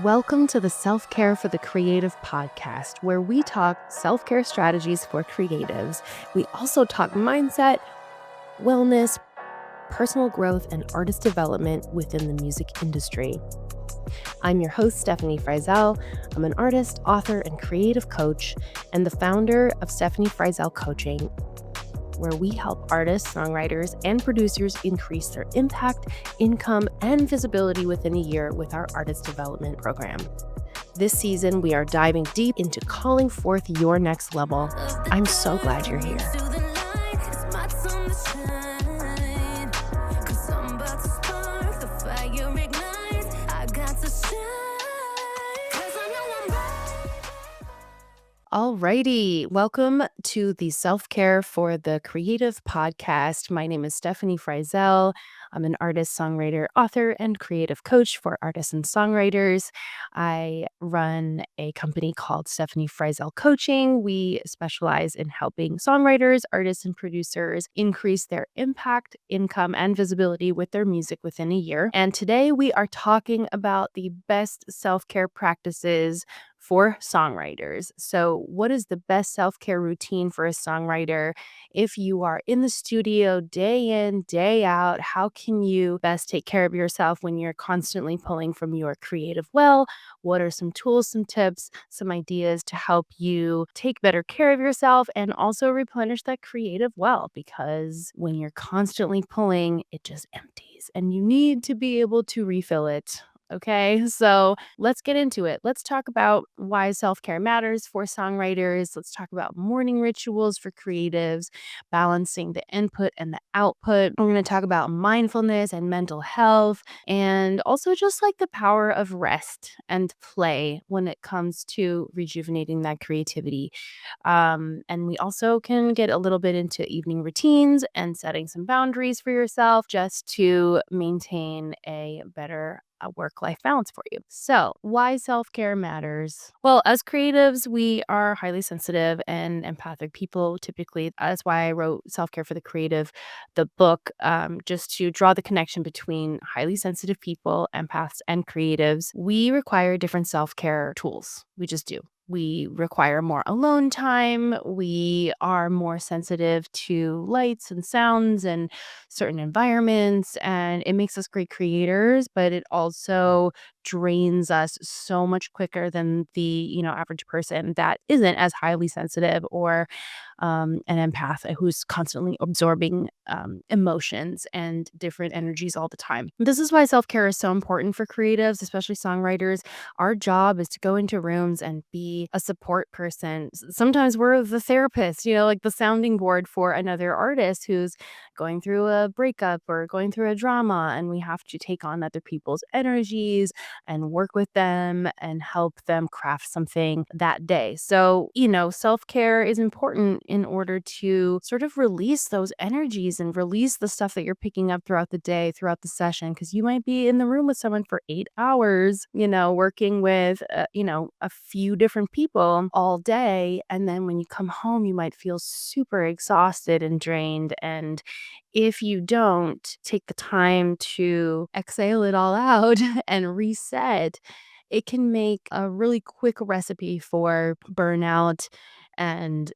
Welcome to the Self-Care for the Creative podcast, where we talk self-care strategies for creatives. We also talk mindset, wellness, personal growth, and artist development within the music industry. I'm your host, Stefani Fryzel. I'm an artist, author, and creative coach, and the founder of Stefani Fryzel Coaching, where we help artists, songwriters, and producers increase their impact, income, and visibility within a year with our artist development program. This season, we are diving deep into calling forth your next level. I'm so glad you're here. Alrighty, welcome to the Self-Care for the Creative podcast. My name is Stefani Fryzel. I'm an artist, songwriter, author, and creative coach for artists and songwriters. I run a company called Stefani Fryzel Coaching. We specialize in helping songwriters, artists, and producers increase their impact, income, and visibility with their music within a year. And today we are talking about the best self-care practices for songwriters. So, what is the best self-care routine for a songwriter? If you are in the studio day in, day out, how can you best take care of yourself when you're constantly pulling from your creative well? What are some tools, some tips, some ideas to help you take better care of yourself and also replenish that creative well? Because when you're constantly pulling, it just empties and you need to be able to refill it. Okay, so let's get into it. Let's talk about why self-care matters for songwriters. Let's talk about morning rituals for creatives, balancing the input and the output. We're going to talk about mindfulness and mental health, and also just like the power of rest and play when it comes to rejuvenating that creativity. And we also can get a little bit into evening routines and setting some boundaries for yourself just to maintain a better work-life balance for you. So, why self-care matters? Well, as creatives, we are highly sensitive and empathic people. Typically, that's why I wrote Self-Care for the Creative, the book, just to draw the connection between highly sensitive people, empaths, and creatives. We require different self-care tools. We just do. We require more alone time. We are more sensitive to lights and sounds and certain environments, and it makes us great creators, but it also drains us so much quicker than the average person that isn't as highly sensitive or an empath who's constantly absorbing emotions and different energies all the time. This is why self-care is so important for creatives, especially songwriters. Our job is to go into rooms and be a support person. Sometimes we're the therapist, like the sounding board for another artist who's going through a breakup or going through a drama, and we have to take on other people's energies and work with them and help them craft something that day. So, self-care is important in order to sort of release those energies and release the stuff that you're picking up throughout the day, throughout the session, because you might be in the room with someone for 8 hours, working with, a few different people all day. And then when you come home, you might feel super exhausted and drained. And if you don't take the time to exhale it all out and reset, it can make a really quick recipe for burnout and,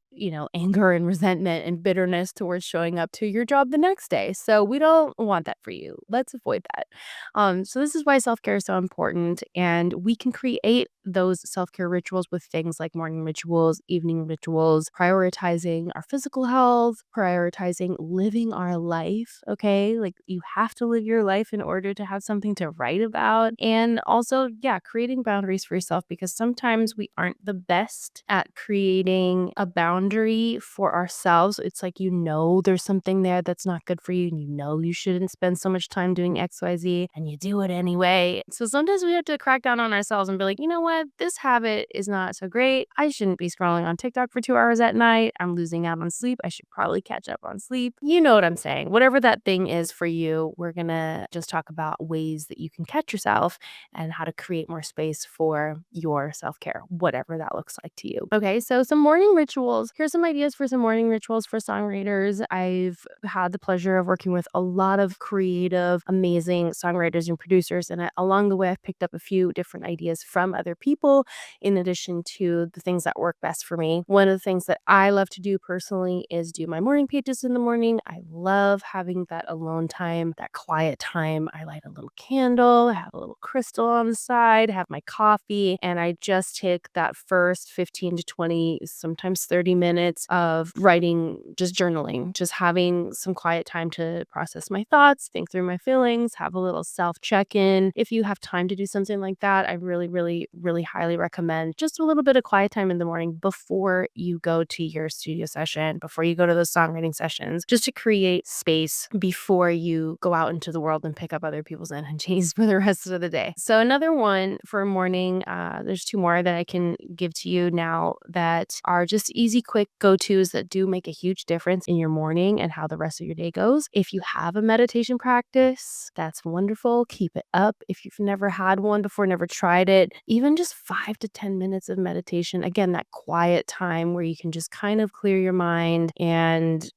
anger and resentment and bitterness towards showing up to your job the next day. So we don't want that for you. Let's avoid that. So this is why self-care is so important. And we can create those self-care rituals with things like morning rituals, evening rituals, prioritizing our physical health, prioritizing living our life. Okay. Like you have to live your life in order to have something to write about. And also, creating boundaries for yourself, because sometimes we aren't the best at creating a boundary for ourselves. It's like, there's something there that's not good for you, and you shouldn't spend so much time doing XYZ, and you do it anyway. So sometimes we have to crack down on ourselves and be like, you know what? This habit is not so great. I shouldn't be scrolling on TikTok for 2 hours at night. I'm losing out on sleep. I should probably catch up on sleep. You know what I'm saying? Whatever that thing is for you, we're going to just talk about ways that you can catch yourself and how to create more space for your self-care, whatever that looks like to you. Okay, so some morning rituals Here's some ideas for some morning rituals for songwriters. I've had the pleasure of working with a lot of creative, amazing songwriters and producers. And along the way, I've picked up a few different ideas from other people, in addition to the things that work best for me. One of the things that I love to do personally is do my morning pages in the morning. I love having that alone time, that quiet time. I light a little candle, I have a little crystal on the side, have my coffee, and I just take that first 15 to 20, sometimes 30 minutes of writing, just journaling, just having some quiet time to process my thoughts, think through my feelings, have a little self check-in. If you have time to do something like that, I really, really, really highly recommend just a little bit of quiet time in the morning before you go to your studio session, before you go to those songwriting sessions, just to create space before you go out into the world and pick up other people's energies for the rest of the day. So another one for morning, there's two more that I can give to you now that are just easy, quick go-tos that do make a huge difference in your morning and how the rest of your day goes. If you have a meditation practice, that's wonderful. Keep it up. If you've never had one before, never tried it, even just 5 to 10 minutes of meditation, again, that quiet time where you can just kind of clear your mind and,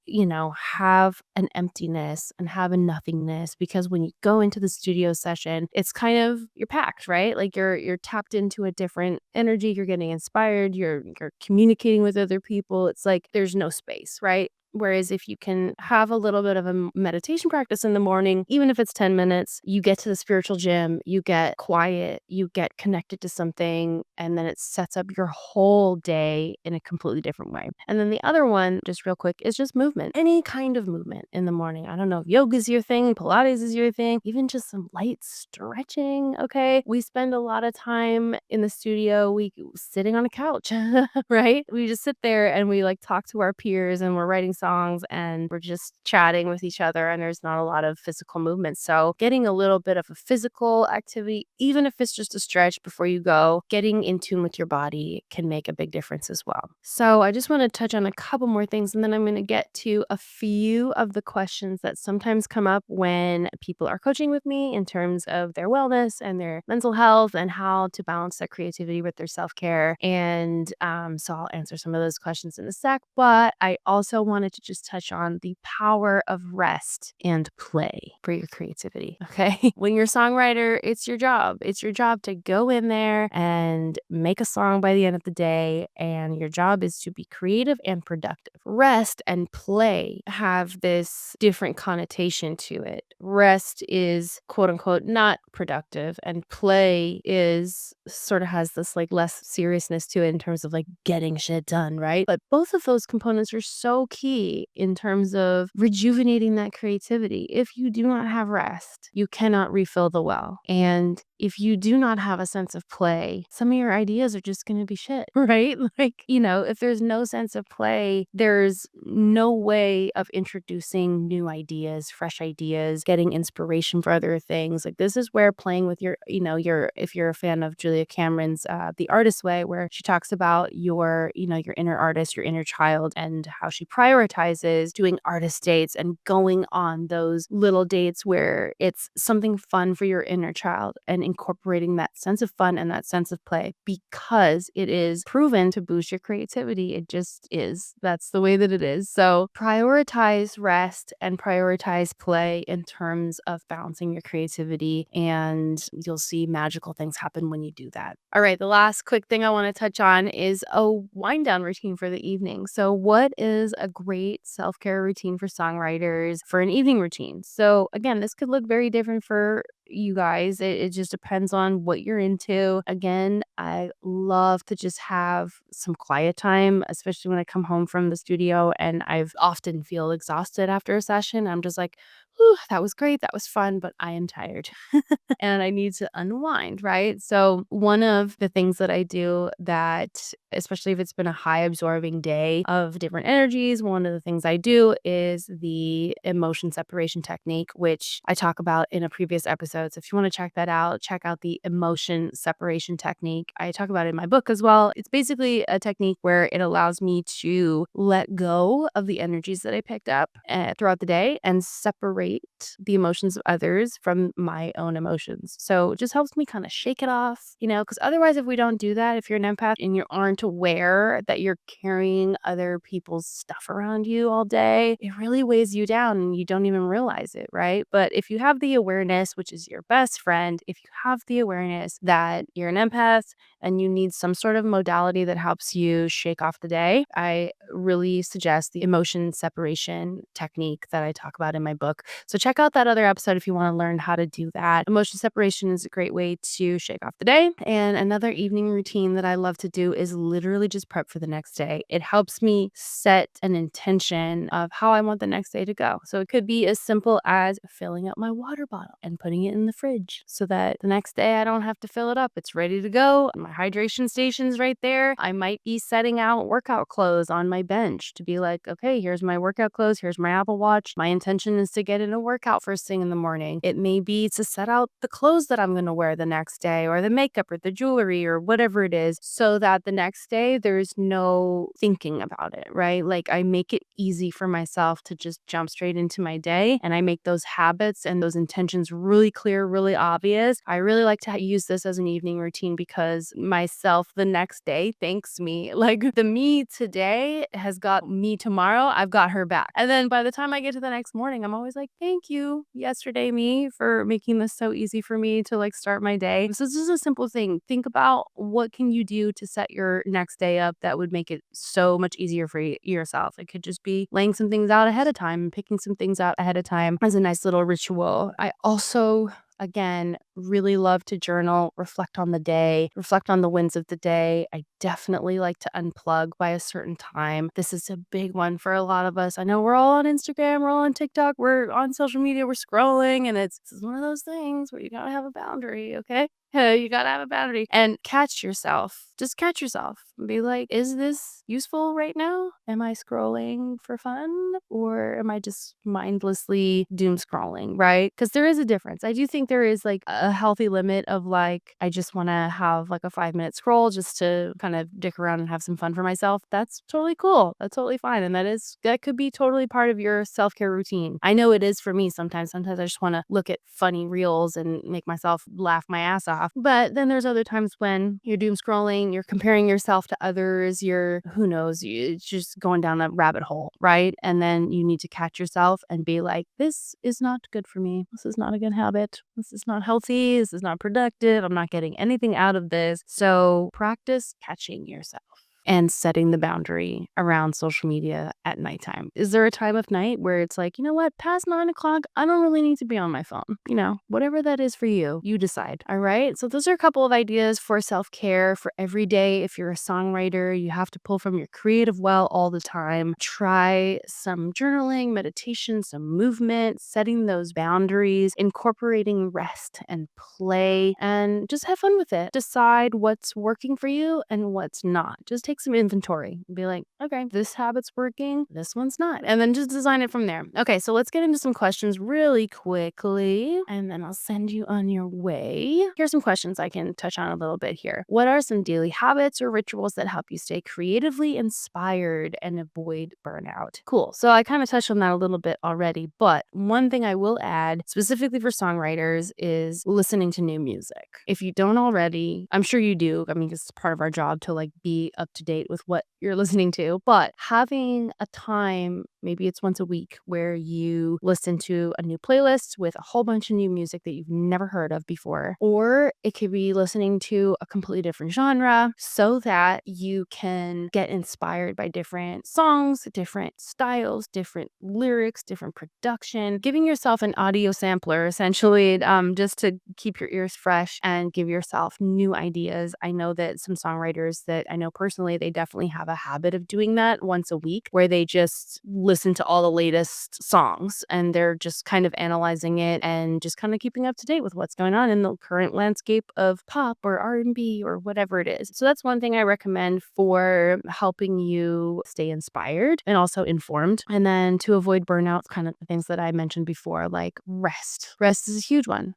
have an emptiness and have a nothingness. Because when you go into the studio session, it's kind of, you're packed, right? Like you're tapped into a different energy. You're getting inspired. You're communicating with other people. It's like there's no space, right? Whereas if you can have a little bit of a meditation practice in the morning, even if it's 10 minutes, you get to the spiritual gym, you get quiet, you get connected to something, and then it sets up your whole day in a completely different way. And then the other one, just real quick, is just movement. Any kind of movement in the morning. I don't know if yoga is your thing, Pilates is your thing, even just some light stretching, okay? We spend a lot of time in the studio, we sitting on a couch, right? We just sit there and we talk to our peers and we're writing songs and we're just chatting with each other, and there's not a lot of physical movement. So getting a little bit of a physical activity, even if it's just a stretch before you go, getting in tune with your body can make a big difference as well. So I just want to touch on a couple more things, and then I'm going to get to a few of the questions that sometimes come up when people are coaching with me in terms of their wellness and their mental health and how to balance that creativity with their self-care. And so I'll answer some of those questions in a sec, but I also wanted to just touch on the power of rest and play for your creativity. Okay. When you're a songwriter, it's your job. It's your job to go in there and make a song by the end of the day. And your job is to be creative and productive. Rest and play have this different connotation to it. Rest is quote unquote not productive, and play is sort of has this less seriousness to it in terms of getting shit done, right? But both of those components are so key in terms of rejuvenating that creativity. If you do not have rest, you cannot refill the well. And if you do not have a sense of play, some of your ideas are just going to be shit, right? If there's no sense of play, there's no way of introducing new ideas, fresh ideas, getting inspiration for other things. This is where playing with if you're a fan of Julia Cameron's The Artist's Way, where she talks about your inner artist, your inner child, and how she prioritizes doing artist dates and going on those little dates where it's something fun for your inner child and incorporating that sense of fun and that sense of play, because it is proven to boost your creativity. It just is. That's the way that it is. So prioritize rest and prioritize play in terms of balancing your creativity, and you'll see magical things happen when you do that. All right, the last quick thing I want to touch on is a wind down routine for the evening. So what is a great self-care routine for songwriters for an evening routine? So again, this could look very different for you guys. It just depends on what you're into. Again, I love to just have some quiet time, especially when I come home from the studio and I've often feel exhausted after a session. I'm just like, whew, that was great. That was fun, but I am tired and I need to unwind, right? So one of the things that I do that, especially if it's been a high absorbing day of different energies, one of the things I do is the emotion separation technique, which I talk about in a previous episode. So if you want to check that out, check out the emotion separation technique. I talk about it in my book as well. It's basically a technique where it allows me to let go of the energies that I picked up throughout the day and separate separate the emotions of others from my own emotions. So it just helps me kind of shake it off, because otherwise, if we don't do that, if you're an empath and you aren't aware that you're carrying other people's stuff around you all day, it really weighs you down and you don't even realize it, right? But if you have the awareness, which is your best friend, if you have the awareness that you're an empath and you need some sort of modality that helps you shake off the day, I really suggest the emotion separation technique that I talk about in my book. So check out that other episode if you want to learn how to do that. Emotion separation is a great way to shake off the day. And another evening routine that I love to do is literally just prep for the next day. It helps me set an intention of how I want the next day to go. So it could be as simple as filling up my water bottle and putting it in the fridge so that the next day I don't have to fill it up. It's ready to go. My hydration station's right there. I might be setting out workout clothes on my bench to be like, okay, here's my workout clothes. Here's my Apple Watch. My intention is to get in a workout first thing in the morning. It may be to set out the clothes that I'm going to wear the next day, or the makeup or the jewelry or whatever it is, so that the next day there's no thinking about it, right? Like I make it easy for myself to just jump straight into my day, and I make those habits and those intentions really clear, really obvious. I really like to use this as an evening routine because myself the next day thanks me. Like the me today has got me tomorrow. I've got her back. And then by the time I get to the next morning, I'm always like, thank you, yesterday me, for making this so easy for me to like start my day. So this is a simple thing. Think about what can you do to set your next day up that would make it so much easier for yourself. It could just be laying some things out ahead of time and picking some things out ahead of time as a nice little ritual. I also again, really love to journal, reflect on the day, reflect on the wins of the day. I definitely like to unplug by a certain time. This is a big one for a lot of us. I know we're all on Instagram, we're all on TikTok, we're on social media, we're scrolling, and it's one of those things where you gotta have a boundary, okay? You gotta have a boundary and catch yourself. Just catch yourself and be like, is this useful right now? Am I scrolling for fun or am I just mindlessly doom scrolling, right? Because there is a difference. I do think there is like a healthy limit of like, I just want to have like a 5-minute scroll just to kind of dick around and have some fun for myself. That's totally cool. That's totally fine. And that could be totally part of your self-care routine. I know it is for me sometimes. Sometimes I just want to look at funny reels and make myself laugh my ass off. But then there's other times when you're doom scrolling, you're comparing yourself to others, who knows, it's just going down a rabbit hole, right? And then you need to catch yourself and be like, this is not good for me. This is not a good habit. This is not healthy. This is not productive. I'm not getting anything out of this. So practice catching yourself and setting the boundary around social media at nighttime. Is there a time of night where it's like, you know what, past 9 o'clock, I don't really need to be on my phone? Whatever that is for you, you decide. All right. So those are a couple of ideas for self-care for every day. If you're a songwriter, you have to pull from your creative well all the time. Try some journaling, meditation, some movement, setting those boundaries, incorporating rest and play, and just have fun with it. Decide what's working for you and what's not. Just take some inventory and be like, okay, this habit's working, this one's not. And then just design it from there. Okay, so let's get into some questions really quickly, and then I'll send you on your way. Here's some questions I can touch on a little bit here. What are some daily habits or rituals that help you stay creatively inspired and avoid burnout? Cool. So I kind of touched on that a little bit already, but one thing I will add specifically for songwriters is listening to new music. If you don't already, I'm sure you do. I mean, it's part of our job to like be up to date with what you're listening to, but having a time, maybe it's once a week, where you listen to a new playlist with a whole bunch of new music that you've never heard of before, or it could be listening to a completely different genre so that you can get inspired by different songs, different styles, different lyrics, different production, giving yourself an audio sampler essentially, just to keep your ears fresh and give yourself new ideas. I know that some songwriters that I know personally, they definitely have a habit of doing that once a week where they just listen to all the latest songs and they're just kind of analyzing it and just kind of keeping up to date with what's going on in the current landscape of pop or R&B or whatever it is. So that's one thing I recommend for helping you stay inspired and also informed. And then to avoid burnout, kind of the things that I mentioned before, like rest. Rest is a huge one.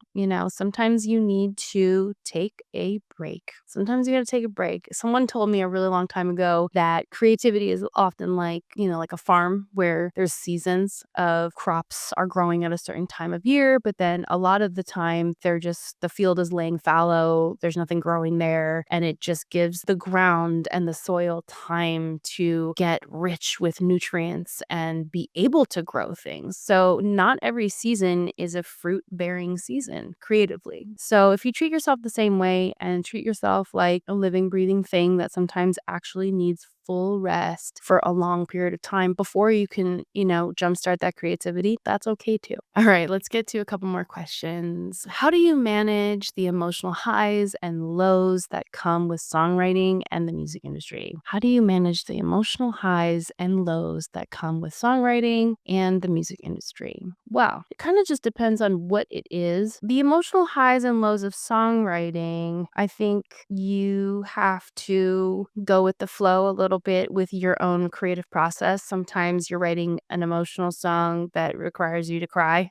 Sometimes you need to take a break. Sometimes you got to take a break. Someone told me a really long long time ago that creativity is often like, like a farm where there's seasons of crops are growing at a certain time of year, but then a lot of the time the field is laying fallow, there's nothing growing there, and it just gives the ground and the soil time to get rich with nutrients and be able to grow things. So not every season is a fruit bearing season creatively. So if you treat yourself the same way and treat yourself like a living, breathing thing that sometimes actually needs full rest for a long period of time before you can, jumpstart that creativity, that's okay too. All right, let's get to a couple more questions. How do you manage the emotional highs and lows that come with songwriting and the music industry? How do you manage the emotional highs and lows that come with songwriting and the music industry? Well, it kind of just depends on what it is. The emotional highs and lows of songwriting, I think you have to go with the flow a little bit with your own creative process. Sometimes you're writing an emotional song that requires you to cry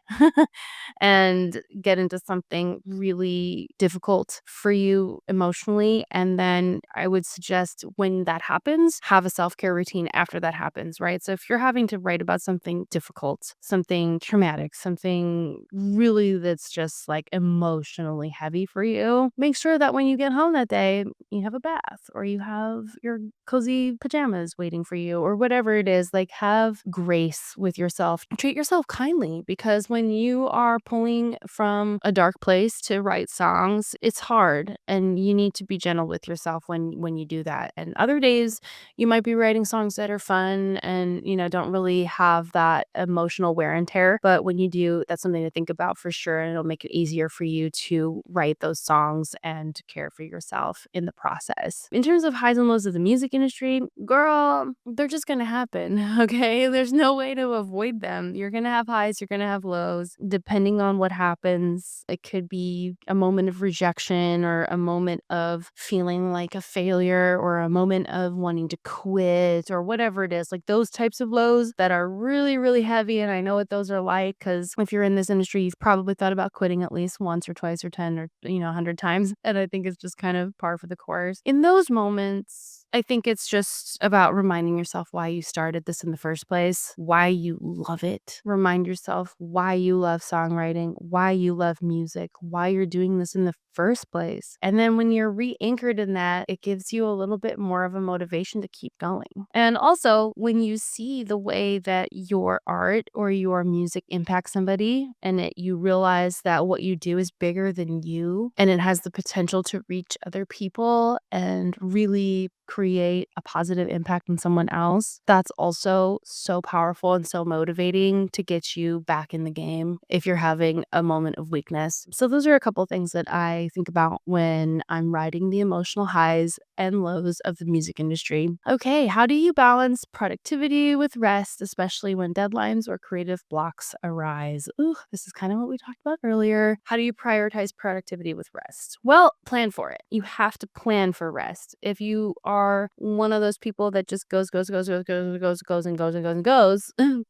and get into something really difficult for you emotionally. And then I would suggest when that happens, have a self-care routine after that happens, right? So if you're having to write about something difficult, something traumatic, something really that's just like emotionally heavy for you, make sure that when you get home that day, you have a bath or you have your cozy pajamas waiting for you or whatever it is. Like, have grace with yourself. Treat yourself kindly, because when you are pulling from a dark place to write songs, it's hard and you need to be gentle with yourself when you do that. And other days you might be writing songs that are fun and, don't really have that emotional wear and tear. But when you do, that's something to think about for sure. And it'll make it easier for you to write those songs and to care for yourself in the process. In terms of highs and lows of the music industry, girl, they're just going to happen. Okay. There's no way to avoid them. You're going to have highs, you're going to have lows. Depending on what happens, it could be a moment of rejection or a moment of feeling like a failure or a moment of wanting to quit or whatever it is. Like those types of lows that are really, really heavy. And I know what those are like, because if you're in this industry, you've probably thought about quitting at least once or twice or 10 or, 100 times. And I think it's just kind of par for the course. In those moments, I think it's just about reminding yourself why you started this in the first place, why you love it. Remind yourself why you love songwriting, why you love music, why you're doing this in the first place. And then when you're re-anchored in that, it gives you a little bit more of a motivation to keep going. And also, when you see the way that your art or your music impacts somebody and you realize that what you do is bigger than you and it has the potential to reach other people and really create a positive impact on someone else, that's also so powerful and so motivating to get you back in the game if you're having a moment of weakness. So those are a couple of things that I think about when I'm riding the emotional highs and lows of the music industry. Okay, how do you balance productivity with rest, especially when deadlines or creative blocks arise? Ooh, this is kind of what we talked about earlier. How do you prioritize productivity with rest? Well, plan for it. You have to plan for rest. If you are one of those people that just goes and goes, then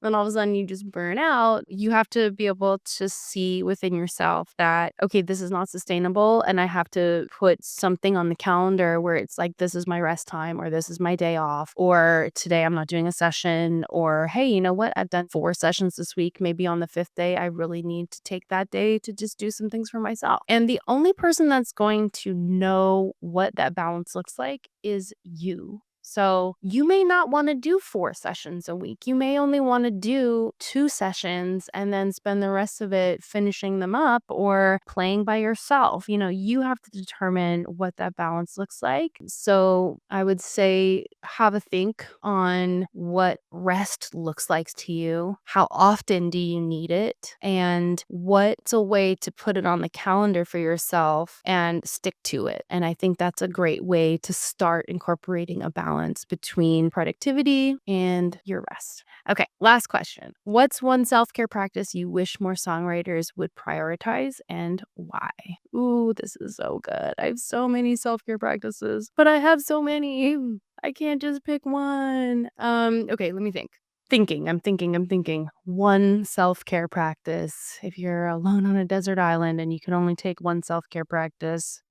all of a sudden you just burn out, you have to be able to see within yourself that, okay, this is not sustainable and I have to put something on the calendar where it's like, this is my rest time, or this is my day off, or today I'm not doing a session, or hey, you know what? I've done 4 sessions this week. Maybe on the 5th day, I really need to take that day to just do some things for myself. And the only person that's going to know what that balance looks like is you. So you may not want to do 4 sessions a week. You may only want to do 2 sessions and then spend the rest of it finishing them up or playing by yourself. You have to determine what that balance looks like. So I would say have a think on what rest looks like to you. How often do you need it? And what's a way to put it on the calendar for yourself and stick to it? And I think that's a great way to start incorporating a balance between productivity and your rest. Okay, last question. What's one self-care practice you wish more songwriters would prioritize and why? Ooh, this is so good. I have so many self-care practices, but I have so many. I can't just pick one. Okay, let me think. I'm thinking. One self-care practice. If you're alone on a desert island and you can only take one self-care practice.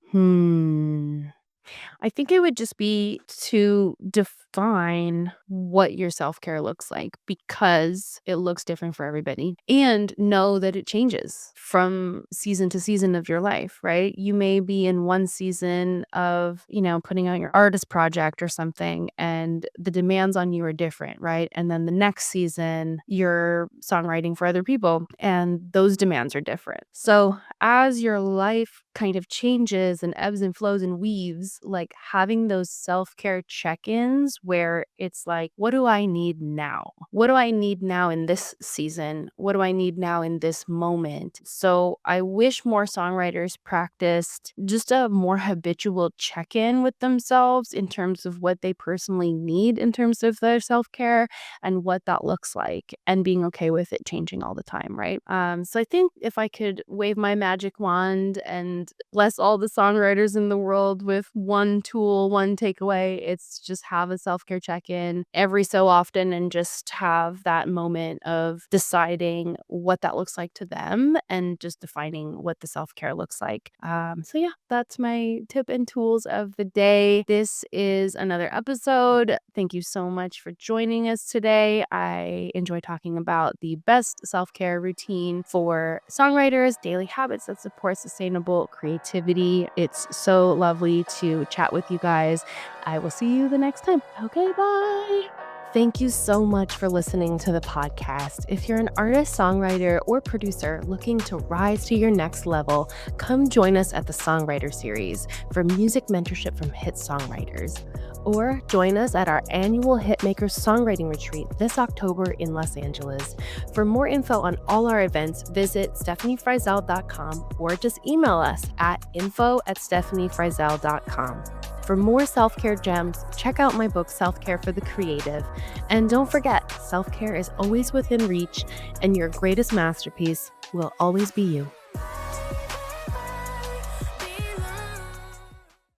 I think it would just be to define what your self care looks like because it looks different for everybody and know that it changes from season to season of your life, right? You may be in one season of, putting out your artist project or something, and the demands on you are different, right? And then the next season, you're songwriting for other people, and those demands are different. So as your life kind of changes and ebbs and flows and weaves, like having those self-care check-ins where it's like, what do I need now? What do I need now in this season? What do I need now in this moment? So I wish more songwriters practiced just a more habitual check-in with themselves in terms of what they personally need in terms of their self-care and what that looks like, and being okay with it changing all the time, right? So I think if I could wave my magic wand and bless all the songwriters in the world with one tool, one takeaway, it's just have a self-care check-in every so often and just have that moment of deciding what that looks like to them and just defining what the self-care looks like. So yeah, that's my tip and tools of the day. This is another episode. Thank you so much for joining us today. I enjoy talking about the best self-care routine for songwriters, daily habits that support sustainable creativity. It's so lovely to chat with you guys. I will see you the next time. Okay, bye. Thank you so much for listening to the podcast. If you're an artist, songwriter, or producer looking to rise to your next level, come join us at the Songwriter Series for music mentorship from hit songwriters. Or join us at our annual Hitmakers Songwriting Retreat this October in Los Angeles. For more info on all our events, visit stefanifryzel.com or just email us at info@stefanifryzel.com. For more self-care gems, check out my book, Self-Care for the Creative. And don't forget, self-care is always within reach, and your greatest masterpiece will always be you.